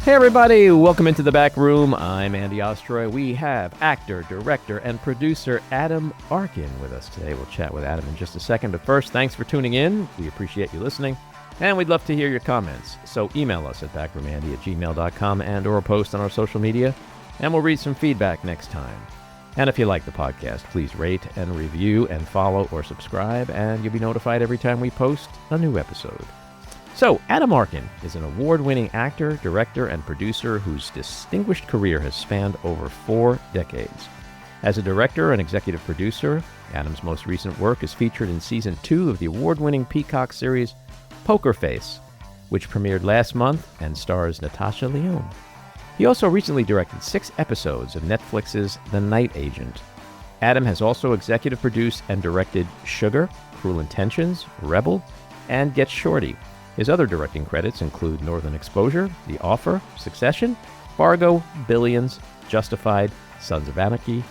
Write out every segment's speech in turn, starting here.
Hey everybody, welcome into the back room. I'm Andy Ostroy. We have actor, director, and producer Adam Arkin with us today. We'll chat with Adam in just a second, but first, thanks for tuning in. We appreciate you listening, and we'd love to hear your comments. So email us at backroomandy@gmail.com and or post on our social media, and we'll read some feedback next time. And if you like the podcast, please rate and review and follow or subscribe, and you'll be notified every time we post a new episode. So, Adam Arkin is an award-winning actor, director, and producer whose distinguished career has spanned over 4 decades. As a director and executive producer, Adam's most recent work is featured in Season 2 of the award-winning Peacock series Poker Face, which premiered last month and stars Natasha Lyonne. He also recently directed 6 episodes of Netflix's The Night Agent. Adam has also executive produced and directed Sugar, Cruel Intentions, Rebel, and Get Shorty. His other directing credits include Northern Exposure, The Offer, Succession, Fargo, Billions, Justified, Sons of Anarchy,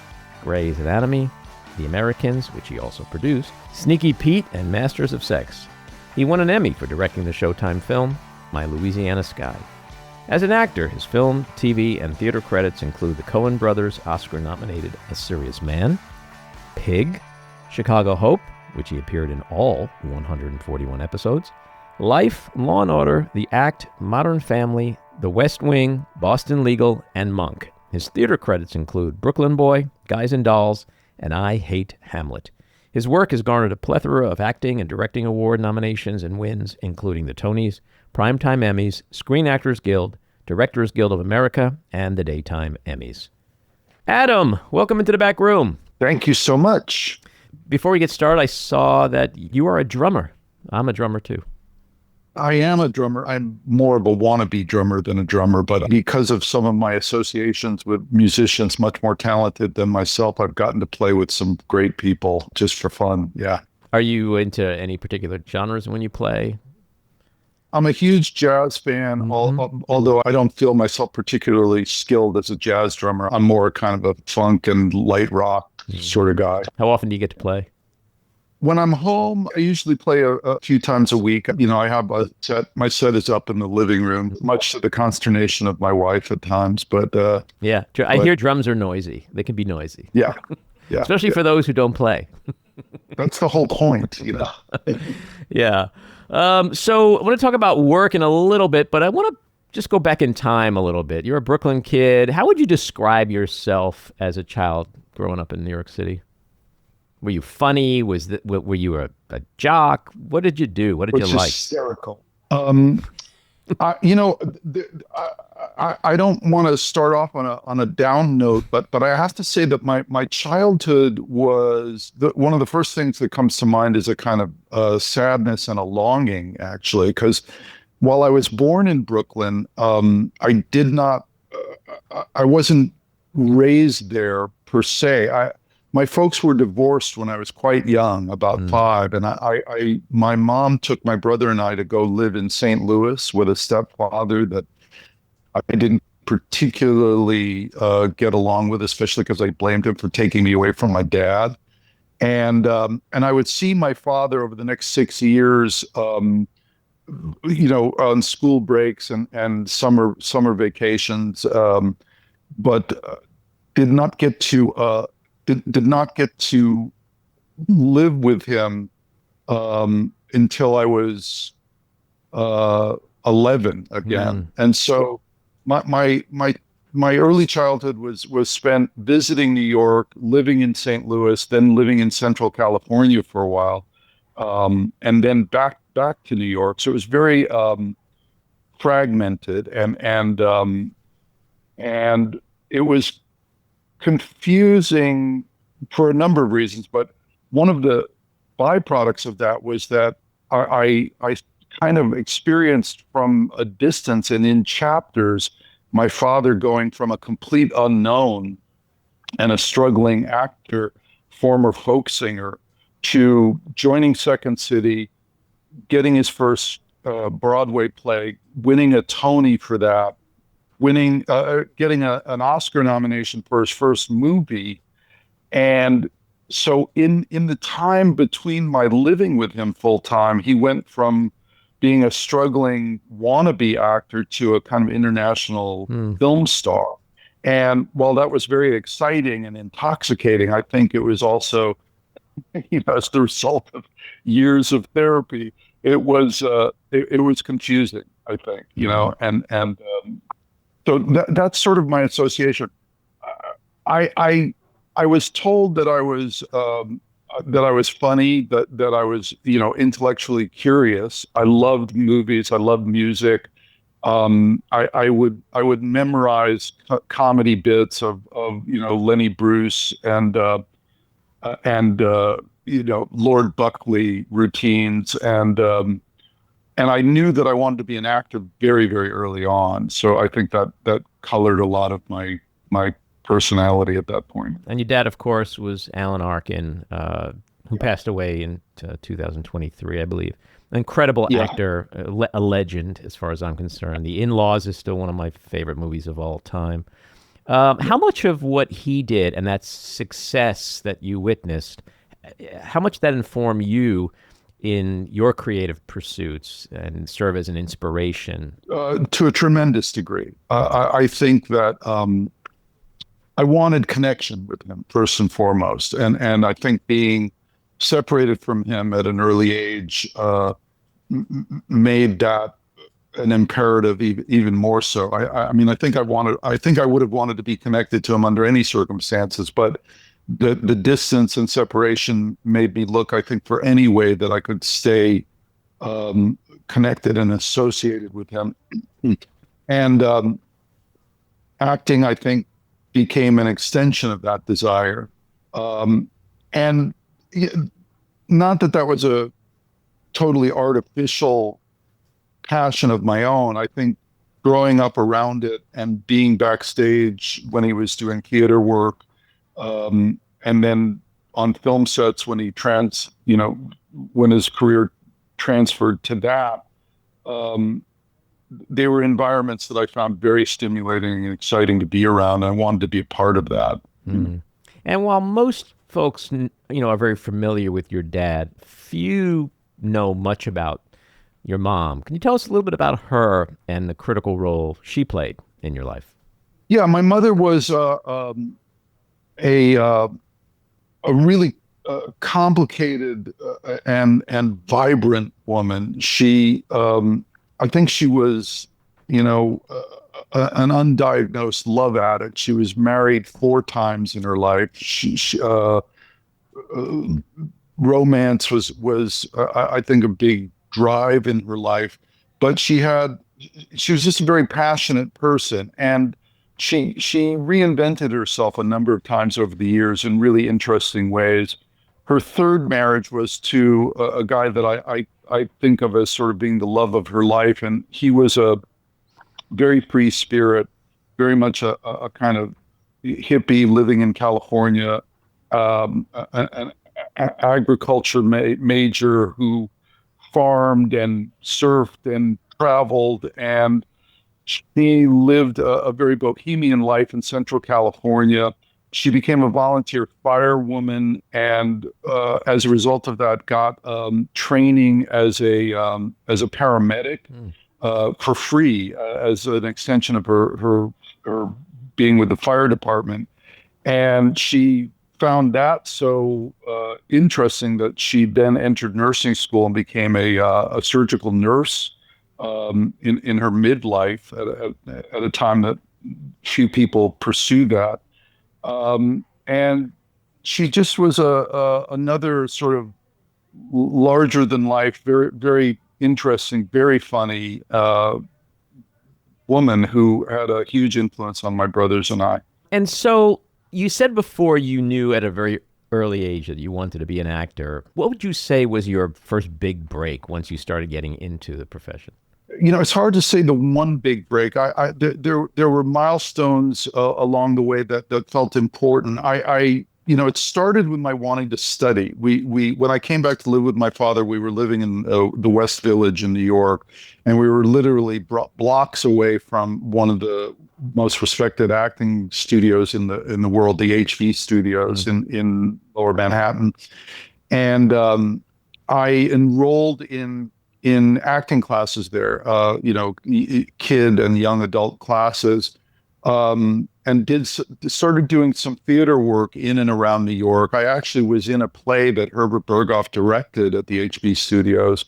Grey's Anatomy, The Americans, which he also produced, Sneaky Pete, and Masters of Sex. He won an Emmy for directing the Showtime film My Louisiana Sky. As an actor, his film, TV, and theater credits include the Coen Brothers Oscar-nominated A Serious Man, Pig, Chicago Hope, which he appeared in all 141 episodes, Life, Law & Order, The Act, Modern Family, The West Wing, Boston Legal, and Monk. His theater credits include Brooklyn Boy, Guys and Dolls, and I Hate Hamlet. His work has garnered a plethora of acting and directing award nominations and wins, including the Tonys, Primetime Emmys, Screen Actors Guild, Directors Guild of America, and the Daytime Emmys. Adam, welcome into the back room. Thank you so much. Before we get started, I saw that you are a drummer. I'm a drummer too. I am a drummer. I'm more of a wannabe drummer than a drummer, but because of some of my associations with musicians much more talented than myself, I've gotten to play with some great people just for fun. Yeah. Are you into any particular genres when you play? I'm a huge jazz fan, although I don't feel myself particularly skilled as a jazz drummer. I'm more kind of a funk and light rock sort of guy. How often do you get to play? When I'm home, I usually play a few times a week. You know, I have a set. My set is up in the living room, much to the consternation of my wife at times. But yeah, I hear drums are noisy. They can be noisy. Yeah, Especially for those who don't play. That's the whole point, you know. Yeah. So I want to talk about work in a little bit, but I want to just go back in time a little bit. You're a Brooklyn kid. How would you describe yourself as a child growing up in New York City? Were you funny? Were you a jock? What did you do? What did you like? Hysterical. I don't want to start off on a down note, but I have to say that my childhood was one of the first things that comes to mind is a kind of sadness and a longing, actually, because while I was born in Brooklyn, I wasn't raised there per se. My folks were divorced when I was quite young, about 5, and my mom took my brother and I to go live in St. Louis with a stepfather that I didn't particularly get along with, especially because I blamed him for taking me away from my dad. And I would see my father over the next 6 years, on school breaks and summer vacations, but did not get to live with him until I was 11 again. And so my early childhood was spent visiting New York, living in St. Louis, then living in Central California for a while, and then back to New York. So it was very fragmented, and it was confusing for a number of reasons, but one of the byproducts of that was that I kind of experienced from a distance and in chapters my father going from a complete unknown and a struggling actor, former folk singer, to joining Second City, getting his first Broadway play, winning a Tony for that, getting an Oscar nomination for his first movie. And so in the time between my living with him full time, he went from being a struggling wannabe actor to a kind of international film star. And while that was very exciting and intoxicating, I think it was also, as the result of years of therapy, it was confusing, I think, and so that's sort of my association. I was told that I was funny, that I was, intellectually curious. I loved movies. I loved music. I would memorize comedy bits of Lenny Bruce and Lord Buckley routines, and I knew that I wanted to be an actor very, very early on. So I think that colored a lot of my personality at that point. And your dad, of course, was Alan Arkin, who passed away in 2023, I believe. Incredible actor, a legend as far as I'm concerned. The In-Laws is still one of my favorite movies of all time. How much of what he did and that success that you witnessed, how much that informed you in your creative pursuits and serve as an inspiration? To a tremendous degree. I think that I wanted connection with him first and foremost. And I think being separated from him at an early age made that an imperative even more so. I mean, I think I would have wanted to be connected to him under any circumstances, but the distance and separation made me look, I think, for any way that I could stay connected and associated with him. And acting, I think, became an extension of that desire. And not that was a totally artificial passion of my own. I think growing up around it and being backstage when he was doing theater work, and then on film sets when when his career transferred to that, they were environments that I found very stimulating and exciting to be around. And I wanted to be a part of that. Mm-hmm. And while most folks, are very familiar with your dad, few know much about your mom. Can you tell us a little bit about her and the critical role she played in your life? Yeah, my mother was a really complicated and vibrant woman. She, I think she was, an undiagnosed love addict. She was married 4 times in her life. Romance was I think, a big drive in her life, but she was just a very passionate person, and she reinvented herself a number of times over the years in really interesting ways. Her third marriage was to a guy that I think of as sort of being the love of her life, and he was a very free spirit, very much a kind of hippie living in California, an agriculture major who farmed and surfed and traveled, and she lived a very bohemian life in Central California. She became a volunteer firewoman, and as a result of that, got training as a paramedic for free, as an extension of her being with the fire department. And she found that so interesting that she then entered nursing school and became a surgical nurse in her midlife at a time that few people pursue that. And she just was another sort of larger than life, very, very interesting, very funny woman who had a huge influence on my brothers and I. And so you said before you knew at a very early age that you wanted to be an actor. What would you say was your first big break once you started getting into the profession? It's hard to say the one big break. There were milestones along the way that felt important. It started with my wanting to study. When I came back to live with my father, we were living in the West Village in New York, and we were literally blocks away from one of the most respected acting studios in the world, the HV Studios in Lower Manhattan. And I enrolled in in acting classes there, kid and young adult classes, and started doing some theater work in and around New York. I actually was in a play that Herbert Berghoff directed at the HB Studios,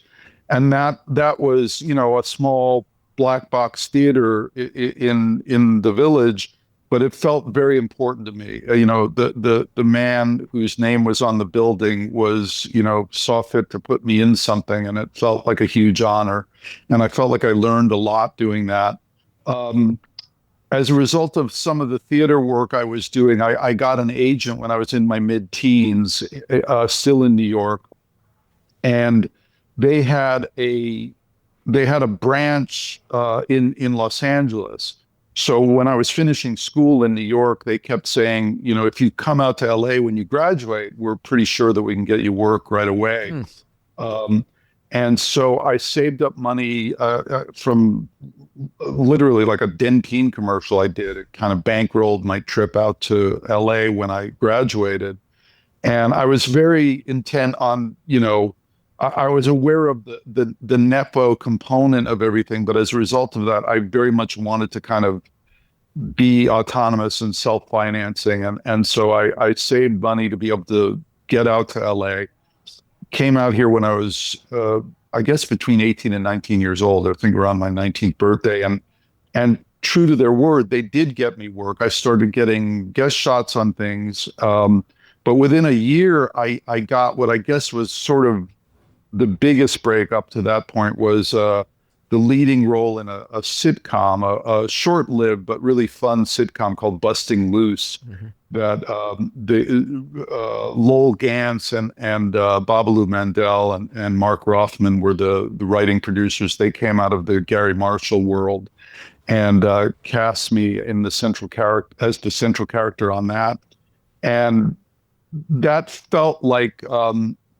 and that was a small black box theater in the Village, but it felt very important to me. The man whose name was on the building was saw fit to put me in something, and it felt like a huge honor, and I felt like I learned a lot doing that. As a result of some of the theater work I was doing, I got an agent when I was in my mid-teens, still in New York, and they had a branch in Los Angeles. So when I was finishing school in New York, they kept saying, if you come out to LA when you graduate, we're pretty sure that we can get you work right away. And so I saved up money from literally like a Dentyne commercial I did. It kind of bankrolled my trip out to LA when I graduated. And I was very intent on, I was aware of the Nepo component of everything, but as a result of that, I very much wanted to kind of be autonomous and self-financing. And so I saved money to be able to get out to LA. Came out here when I was, I guess, between 18 and 19 years old. I think around my 19th birthday. And true to their word, they did get me work. I started getting guest shots on things. But within a year, I got what I guess was sort of the biggest break up to that point was the leading role in a sitcom, a short-lived but really fun sitcom called Busting Loose, that Lowell Gantz and Babalu Mandel and Mark Rothman were the writing producers. They came out of the Gary Marshall world and cast me in the central character as the central character on that, and that felt like.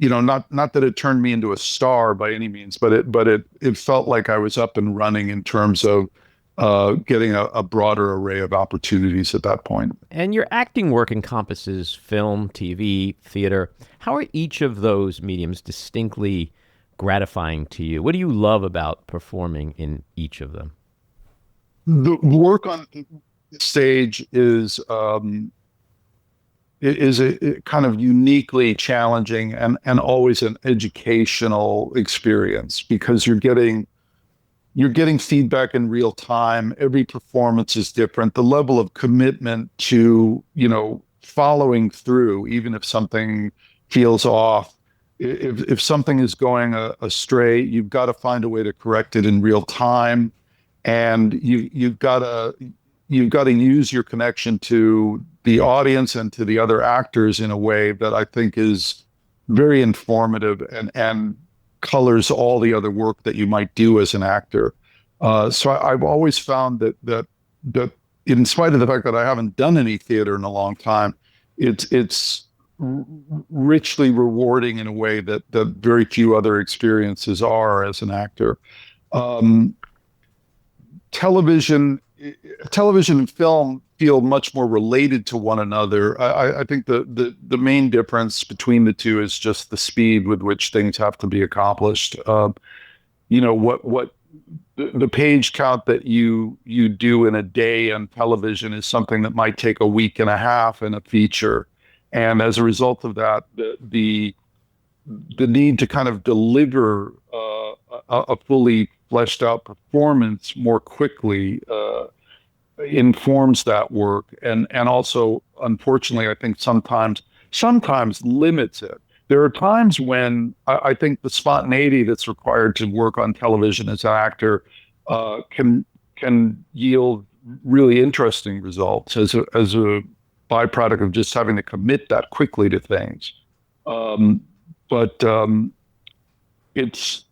Not that it turned me into a star by any means, but it felt like I was up and running in terms of getting a broader array of opportunities at that point. And your acting work encompasses film, TV, theater. How are each of those mediums distinctly gratifying to you? What do you love about performing in each of them? The work on stage is a kind of uniquely challenging and always an educational experience because you're getting feedback in real time. Every performance is different. The level of commitment to, following through, even if something feels off, if something is going astray, you've got to find a way to correct it in real time. And you've got to use your connection to the audience and to the other actors in a way that I think is very informative and colors all the other work that you might do as an actor. So I've always found that in spite of the fact that I haven't done any theater in a long time, it's richly rewarding in a way that very few other experiences are as an actor. Television and film feel much more related to one another. I think the main difference between the two is just the speed with which things have to be accomplished. What the page count that you do in a day on television is something that might take a week and a half in a feature, and as a result of that, the need to kind of deliver a fully fleshed out performance more quickly informs that work, and also, unfortunately, I think sometimes limits it. There are times when I think the spontaneity that's required to work on television as an actor can yield really interesting results as a byproduct of just having to commit that quickly to things. But it's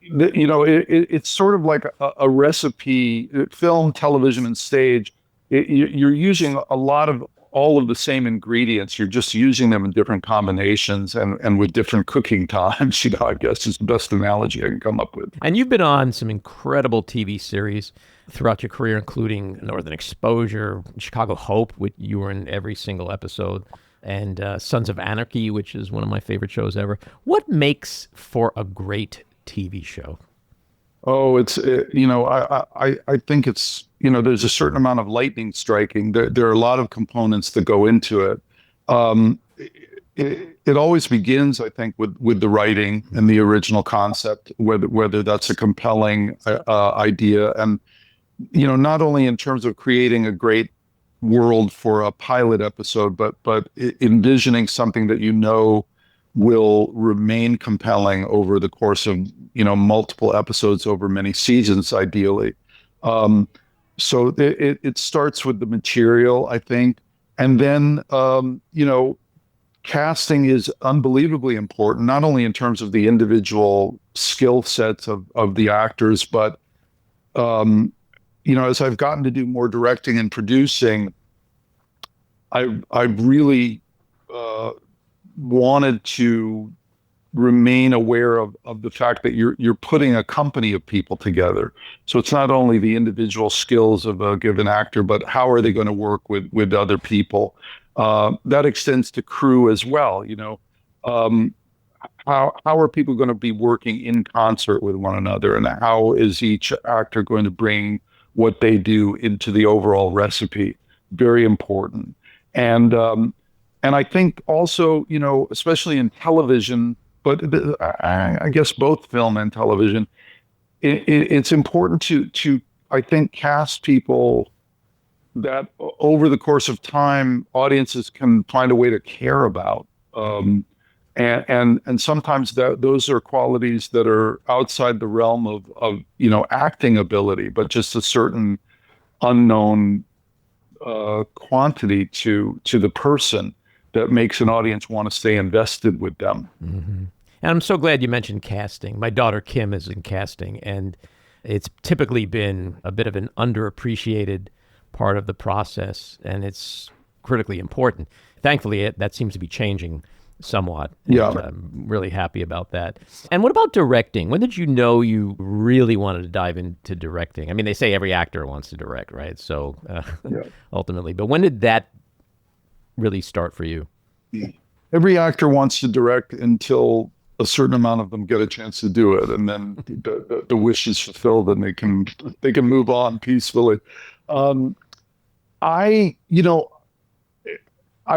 it's sort of like a recipe. Film, television, and stage. You're using a lot of all of the same ingredients. You're just using them in different combinations and with different cooking times. I guess is the best analogy I can come up with. And you've been on some incredible TV series throughout your career, including Northern Exposure, Chicago Hope, which you were in every single episode, and Sons of Anarchy, which is one of my favorite shows ever. What makes for a great TV show? Oh, I think it's, there's a certain amount of lightning striking. There are a lot of components that go into it. It always begins, I think, with the writing and the original concept, whether that's a compelling idea, and not only in terms of creating a great world for a pilot episode, but envisioning something that will remain compelling over the course of multiple episodes over many seasons, ideally. So it starts with the material, I think, and then casting is unbelievably important, not only in terms of the individual skill sets of the actors, but as I've gotten to do more directing and producing, I've really wanted to remain aware of the fact that you're putting a company of people together. So it's not only the individual skills of a given actor, but how are they going to work with other people? That extends to crew as well. How are people going to be working in concert with one another, and how is each actor going to bring what they do into the overall recipe? Very important. And I think also, especially in television, but I guess both film and television, it's important to I think cast people that over the course of time audiences can find a way to care about, and sometimes those are qualities that are outside the realm of acting ability, but just a certain unknown quantity to the person that makes an audience want to stay invested with them. Mm-hmm. And I'm so glad you mentioned casting. My daughter Kim is in casting, and it's typically been a bit of an underappreciated part of the process, and it's critically important. Thankfully, that seems to be changing somewhat. Yeah. I'm really happy about that. And what about directing? When did you know you really wanted to dive into directing? I mean, they say every actor wants to direct, right? So ultimately, but when did that really start for you? Every actor wants to direct until a certain amount of them get a chance to do it, and then the wish is fulfilled, and they can move on peacefully. I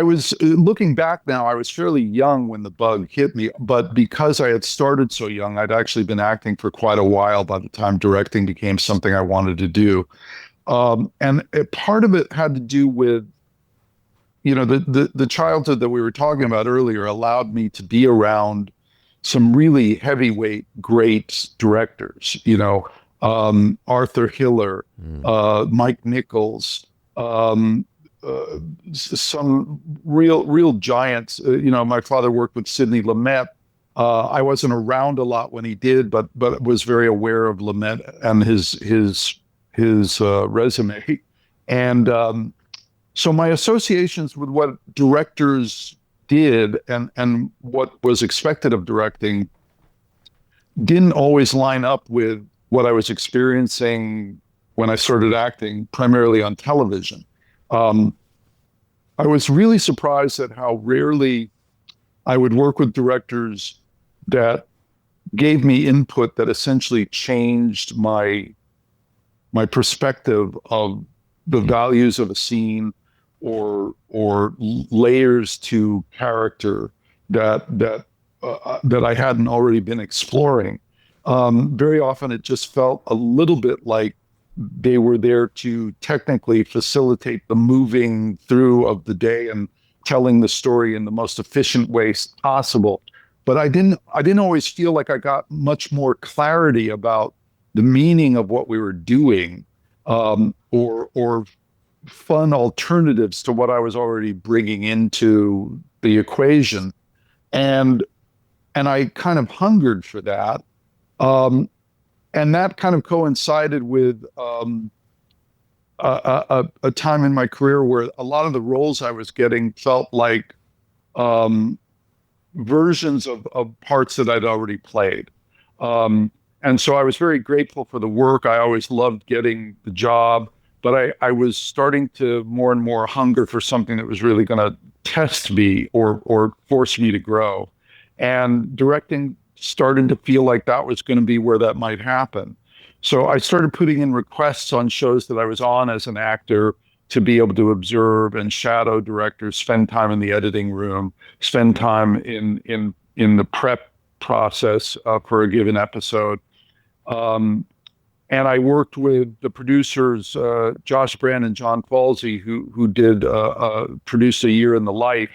was looking back now, I was fairly young when the bug hit me, but because I had started so young, I'd actually been acting for quite a while by the time directing became something I wanted to do. And part of it had to do with, the childhood that we were talking about earlier allowed me to be around some really heavyweight, great directors, Arthur Hiller, Mike Nichols, some real giants. My father worked with Sidney Lumet. I wasn't around a lot when he did, but was very aware of Lumet and his resume. And so my associations with what directors did and what was expected of directing didn't always line up with what I was experiencing when I started acting, primarily on television. I was really surprised at how rarely I would work with directors that gave me input that essentially changed my perspective of the values of a scene or layers to character that I hadn't already been exploring. Very often it just felt a little bit like they were there to technically facilitate the moving through of the day and telling the story in the most efficient way possible. But I didn't always feel like I got much more clarity about the meaning of what we were doing, or fun alternatives to what I was already bringing into the equation. And I kind of hungered for that. And that kind of coincided with a time in my career where a lot of the roles I was getting felt like versions of parts that I'd already played. And so I was very grateful for the work. I always loved getting the job, but I was starting to more and more hunger for something that was really going to test me or force me to grow. And directing started to feel like that was going to be where that might happen. So I started putting in requests on shows that I was on as an actor to be able to observe and shadow directors, spend time in the editing room, spend time in the prep process for a given episode. And I worked with the producers, Josh Brand and John Falsey, who did produce A Year in the Life.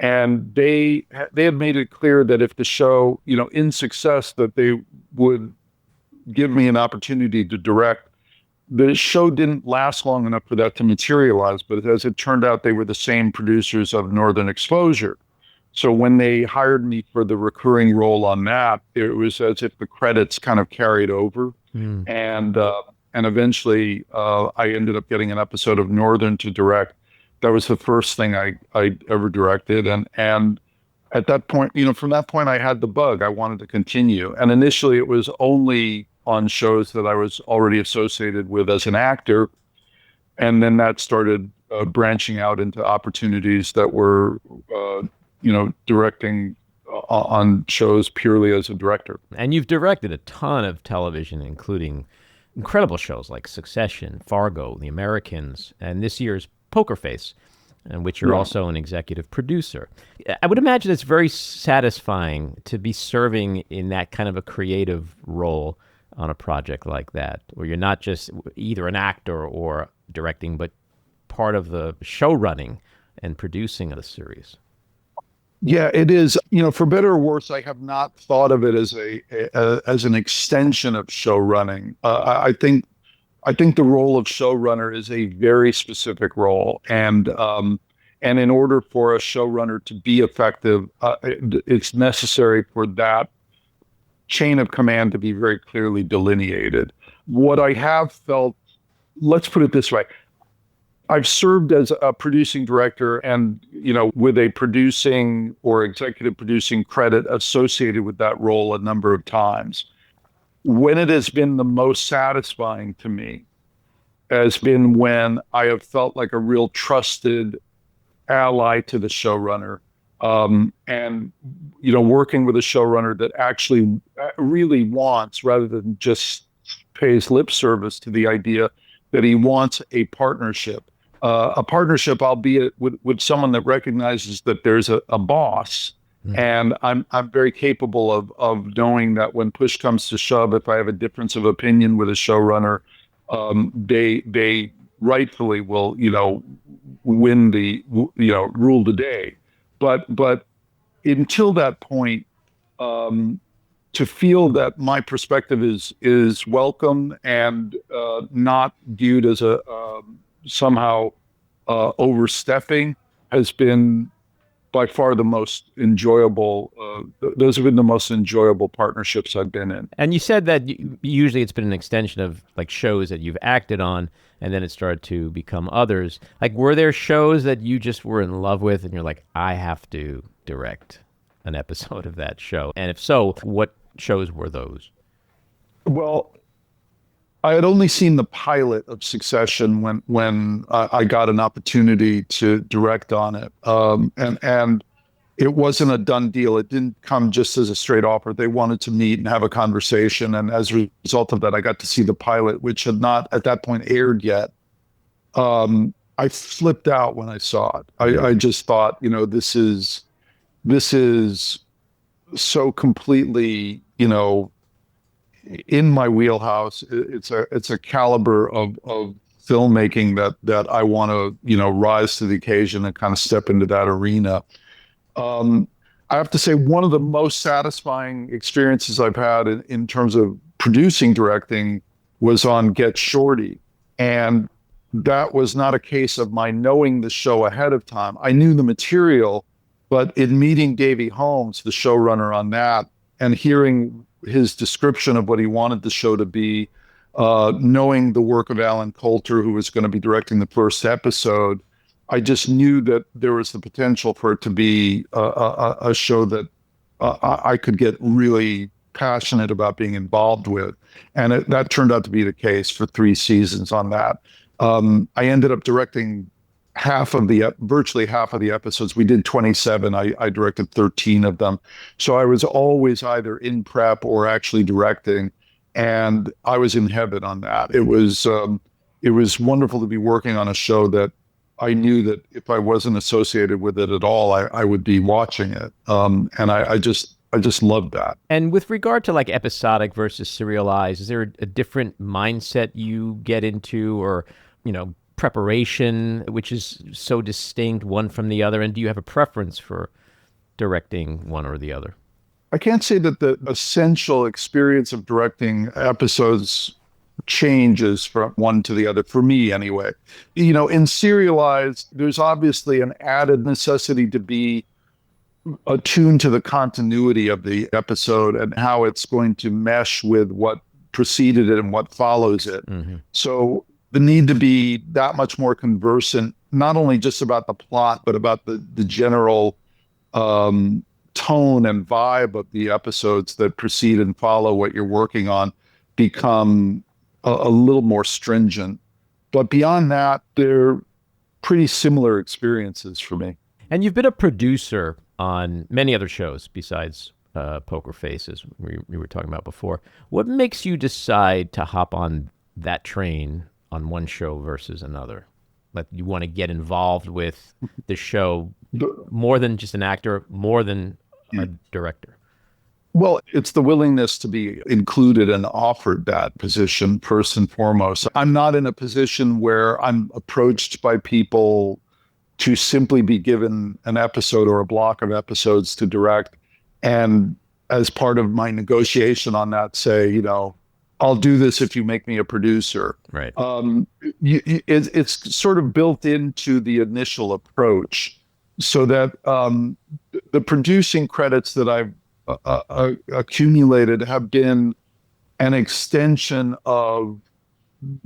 And they had made it clear that if the show, in success, that they would give me an opportunity to direct. The show didn't last long enough for that to materialize, but as it turned out, they were the same producers of Northern Exposure. So when they hired me for the recurring role on that, it was as if the credits kind of carried over. And eventually I ended up getting an episode of Northern to direct. That was the first thing I ever directed. And at that point, from that point, I had the bug. I wanted to continue. And initially it was only on shows that I was already associated with as an actor. And then that started branching out into opportunities that were, directing on shows purely as a director. And you've directed a ton of television, including incredible shows like Succession, Fargo, The Americans, and this year's Poker Face, in which you're also an executive producer. I would imagine it's very satisfying to be serving in that kind of a creative role on a project like that, where you're not just either an actor or directing, but part of the show running and producing of the series. Yeah, it is. For better or worse, I have not thought of it as as an extension of show running. I think the role of showrunner is a very specific role, and in order for a showrunner to be effective, it's necessary for that chain of command to be very clearly delineated. What I have felt, let's put it this way. I've served as a producing director and, with a producing or executive producing credit associated with that role a number of times. When it has been the most satisfying to me has been when I have felt like a real trusted ally to the showrunner. And, working with a showrunner that actually really wants, rather than just pays lip service to the idea that he wants a partnership, albeit with someone that recognizes that there's a boss. And I'm very capable of knowing that when push comes to shove, if I have a difference of opinion with a showrunner, they rightfully will, win the, rule the day. But until that point, to feel that my perspective is welcome and not viewed as a somehow overstepping has been by far the most enjoyable. Those have been the most enjoyable partnerships I've been in. And you said that usually it's been an extension of like shows that you've acted on, and then it started to become others. Like, were there shows that you just were in love with and you're like, I have to direct an episode of that show? And if so, what shows were those? Well, I had only seen the pilot of Succession when I got an opportunity to direct on it. And it wasn't a done deal. It didn't come just as a straight offer. They wanted to meet and have a conversation. And as a result of that, I got to see the pilot, which had not at that point aired yet. I flipped out when I saw it. I just thought, this is so completely, in my wheelhouse. It's a caliber of filmmaking that I want to, rise to the occasion and kind of step into that arena. I have to say, one of the most satisfying experiences I've had in terms of producing directing was on Get Shorty. And that was not a case of my knowing the show ahead of time. I knew the material, but in meeting Davey Holmes, the showrunner on that, and hearing his description of what he wanted the show to be, knowing the work of Alan Coulter, who was going to be directing the first episode, I just knew that there was the potential for it to be a show that I could get really passionate about being involved with. And that turned out to be the case for 3 seasons on that. I ended up directing virtually half of the episodes. We did 27. I directed 13 of them. So I was always either in prep or actually directing, and I was in heaven on that. It was wonderful to be working on a show that I knew that if I wasn't associated with it at all, I would be watching it. And I just loved that. And with regard to like episodic versus serialized, is there a different mindset you get into, or, preparation, which is so distinct one from the other? And do you have a preference for directing one or the other? I can't say that the essential experience of directing episodes changes from one to the other, for me anyway. In serialized, there's obviously an added necessity to be attuned to the continuity of the episode and how it's going to mesh with what preceded it and what follows it. Mm-hmm. So the need to be that much more conversant, not only just about the plot, but about the general tone and vibe of the episodes that precede and follow what you're working on, become a little more stringent. But beyond that, they're pretty similar experiences for me. And you've been a producer on many other shows besides Poker Faces, we were talking about before. What makes you decide to hop on that train on one show versus another? Like, you want to get involved with the show more than just an actor, more than a director? Well, it's the willingness to be included and offered that position first and foremost. I'm not in a position where I'm approached by people to simply be given an episode or a block of episodes to direct, and as part of my negotiation on that, say, I'll do this if you make me a producer. Right. It's sort of built into the initial approach, so that the producing credits that I've accumulated have been an extension of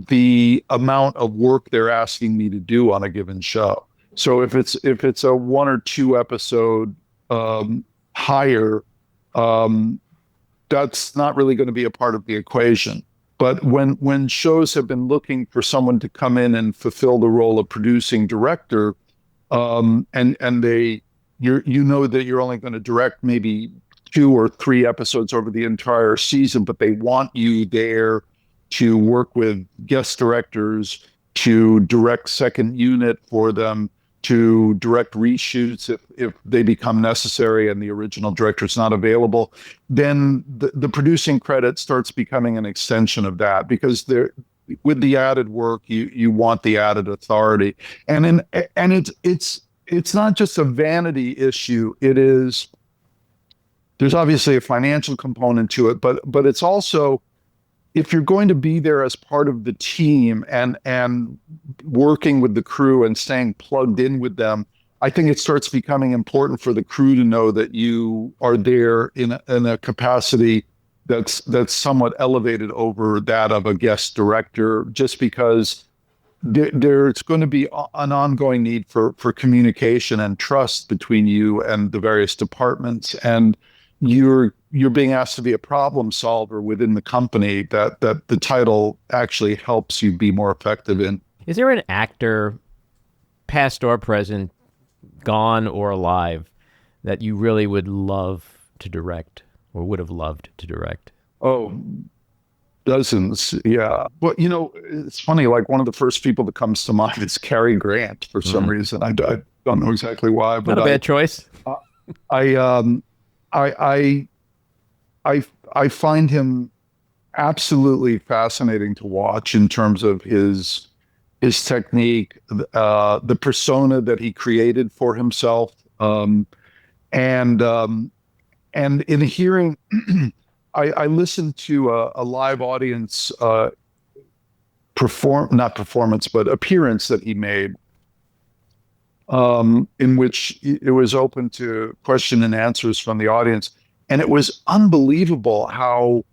the amount of work they're asking me to do on a given show. So if it's a 1 or 2 episode hire, that's not really going to be a part of the equation. But when shows have been looking for someone to come in and fulfill the role of producing director, and that you're only going to direct maybe 2 or 3 episodes over the entire season, but they want you there to work with guest directors, to direct second unit for them, to direct reshoots if they become necessary and the original director is not available, then the producing credit starts becoming an extension of that, because with the added work, you want the added authority. And it's not just a vanity issue. There's obviously a financial component to it, but it's also, if you're going to be there as part of the team and working with the crew and staying plugged in with them, I think it starts becoming important for the crew to know that you are there in a capacity that's somewhat elevated over that of a guest director, just because there's going to be an ongoing need for communication and trust between you and the various departments, and you're being asked to be a problem solver within the company that the title actually helps you be more effective in. Is there an actor, past or present, gone or alive, that you really would love to direct or would have loved to direct? Oh, dozens, yeah. But, it's funny, like one of the first people that comes to mind is Cary Grant for some reason. I don't know exactly why. But not a bad choice. I find him absolutely fascinating to watch in terms of his technique, the persona that he created for himself, and in hearing, I listened to a live audience appearance that he made, in which it was open to question and answers from the audience. And it was unbelievable how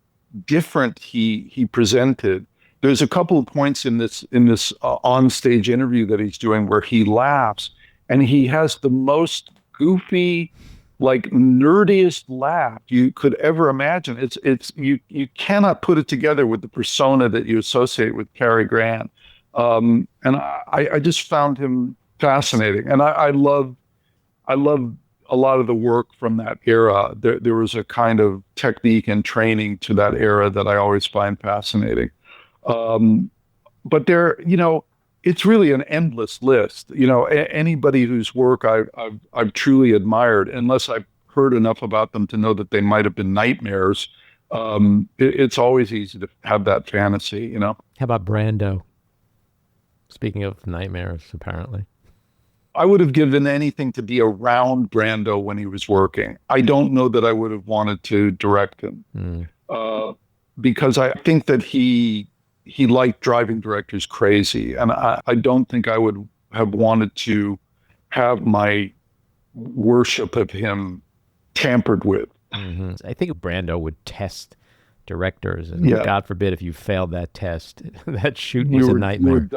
different he presented. There's a couple of points in this on-stage interview that he's doing where he laughs, and he has the most goofy, like nerdiest laugh you could ever imagine. It's you cannot put it together with the persona that you associate with Cary Grant. And I just found him fascinating. And I love a lot of the work from that era. There was a kind of technique and training to that era that I always find fascinating. Um, but it's really an endless list. Anybody whose work I've truly admired, unless I've heard enough about them to know that they might have been nightmares. It's always easy to have that fantasy. How about Brando? Speaking of nightmares, apparently. I would have given anything to be around Brando when he was working. I don't know that I would have wanted to direct him, because I think that he liked driving directors crazy, and I don't think I would have wanted to have my worship of him tampered with. I think Brando would test directors, and God forbid if you failed that test, that shoot was a nightmare.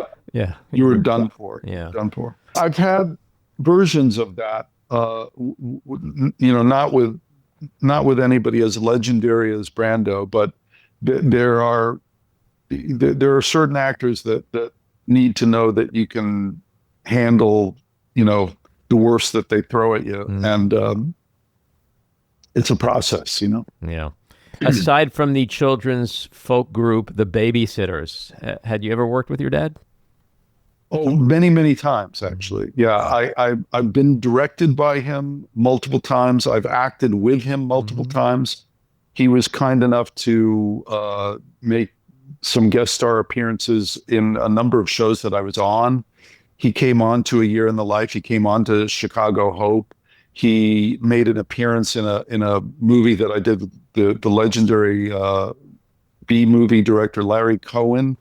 You were done for. Yeah, done for. I've had versions of that. Not with anybody as legendary as Brando, but there are certain actors that need to know that you can handle, the worst that they throw at you, and it's a process. Yeah. Aside from the children's folk group, the Babysitters, had you ever worked with your dad? Oh, many, many times, actually. Yeah, I've been directed by him multiple times. I've acted with him multiple times. He was kind enough to make some guest star appearances in a number of shows that I was on. He came on to A Year in the Life. He came on to Chicago Hope. He made an appearance in a movie that I did with the legendary B movie director Larry Cohen,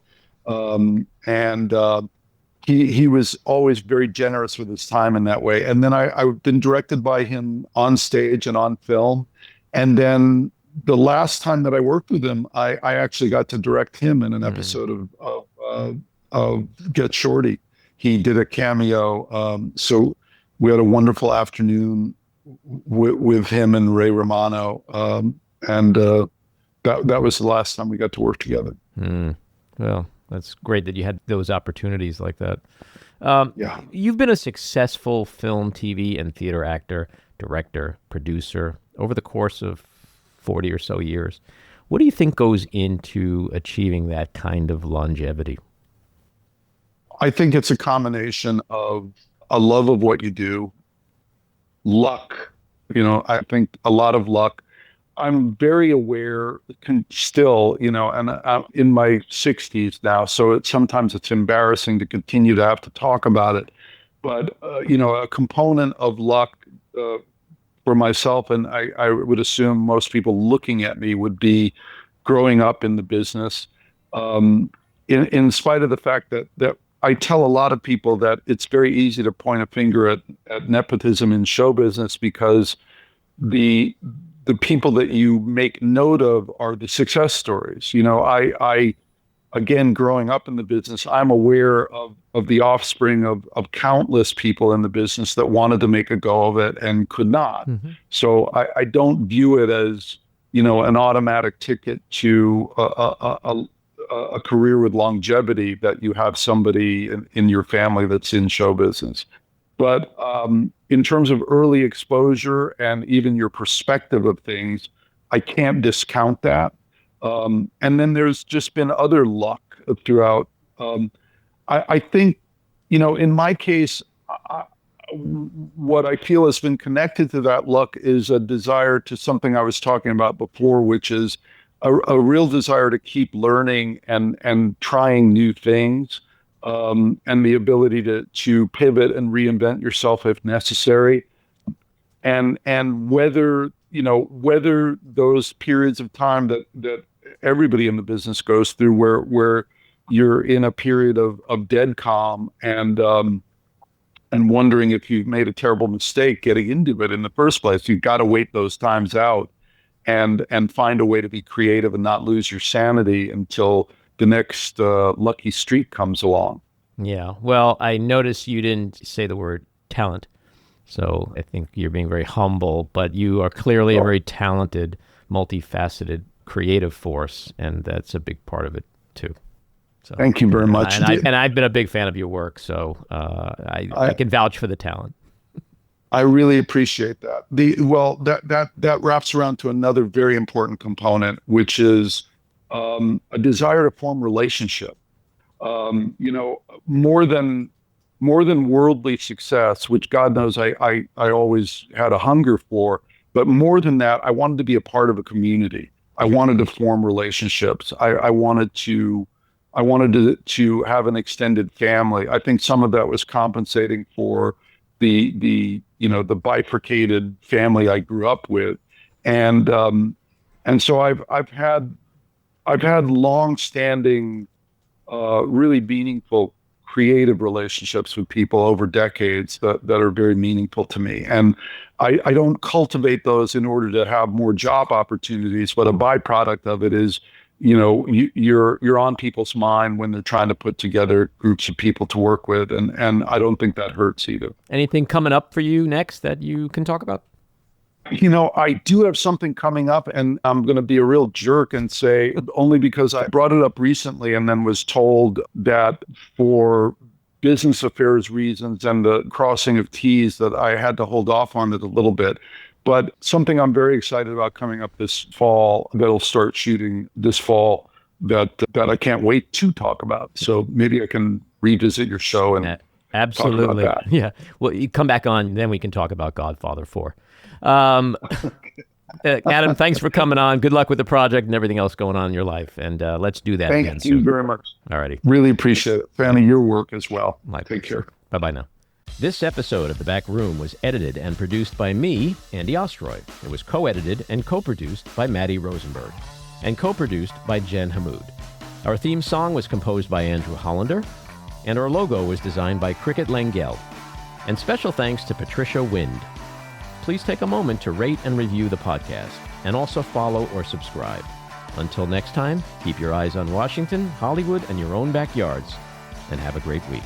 and he was always very generous with his time in that way. And then I've been directed by him on stage and on film. And then the last time that I worked with him, I actually got to direct him in an episode of Get Shorty. He did a cameo. So we had a wonderful afternoon with him and Ray Romano. And that was the last time we got to work together. Well, that's great that you had those opportunities like that. Yeah. You've been a successful film, TV, and theater actor, director, producer over the course of 40 or so years. What do you think goes into achieving that kind of longevity? I think it's a combination of a love of what you do, luck. I think a lot of luck. I'm very aware still, and I'm in my 60s now, so sometimes it's embarrassing to continue to have to talk about it. But, a component of luck for myself, and I would assume most people looking at me, would be growing up in the business. In spite of the fact that I tell a lot of people that it's very easy to point a finger at nepotism in show business, because the people that you make note of are the success stories. I again, growing up in the business, I'm aware of the offspring of countless people in the business that wanted to make a go of it and could not. So I don't view it as, an automatic ticket to a career with longevity, that you have somebody in your family that's in show business. But in terms of early exposure and even your perspective of things, I can't discount that. And then there's just been other luck throughout. I think, in my case, what I feel has been connected to that luck is a desire to something I was talking about before, which is a real desire to keep learning and trying new things. And the ability to pivot and reinvent yourself if necessary, and whether those periods of time that everybody in the business goes through, where you're in a period of dead calm and wondering if you've made a terrible mistake getting into it in the first place. You've got to wait those times out and find a way to be creative and not lose your sanity until the next lucky streak comes along. Yeah. Well, I noticed you didn't say the word talent. So I think you're being very humble, but you are clearly a very talented, multifaceted, creative force, and that's a big part of it too. So, thank you very much. And I've been a big fan of your work, so I can vouch for the talent. I really appreciate that. That wraps around to another very important component, which is a desire to form relationship. More than worldly success, which God knows I always had a hunger for, but more than that, I wanted to be a part of a community. I wanted to form relationships. I wanted to have an extended family. I think some of that was compensating for the bifurcated family I grew up with, and so I've had long-standing, really meaningful, creative relationships with people over decades that are very meaningful to me. And I don't cultivate those in order to have more job opportunities, but a byproduct of it is, you're on people's mind when they're trying to put together groups of people to work with, and I don't think that hurts either. Anything coming up for you next that you can talk about? I do have something coming up, and I'm going to be a real jerk and say only because I brought it up recently and then was told that for business affairs reasons and the crossing of T's that I had to hold off on it a little bit. But something I'm very excited about coming up this fall, that'll start shooting this fall, that I can't wait to talk about. So maybe I can revisit your show and absolutely talk about that. Yeah. Well, you come back on, then we can talk about Godfather 4. Adam, thanks for coming on. Good luck with the project and everything else going on in your life. And let's do that again soon. Thank you very much. All righty. Really appreciate it. Fan of your work as well. Take care. Bye-bye now. This episode of The Back Room was edited and produced by me, Andy Ostroy. It was co-edited and co-produced by Maddie Rosenberg and co-produced by Jen Hammoud. Our theme song was composed by Andrew Hollander, and our logo was designed by Cricket Langell. And special thanks to Patricia Wind. Please take a moment to rate and review the podcast, and also follow or subscribe. Until next time, keep your eyes on Washington, Hollywood, and your own backyards, and have a great week.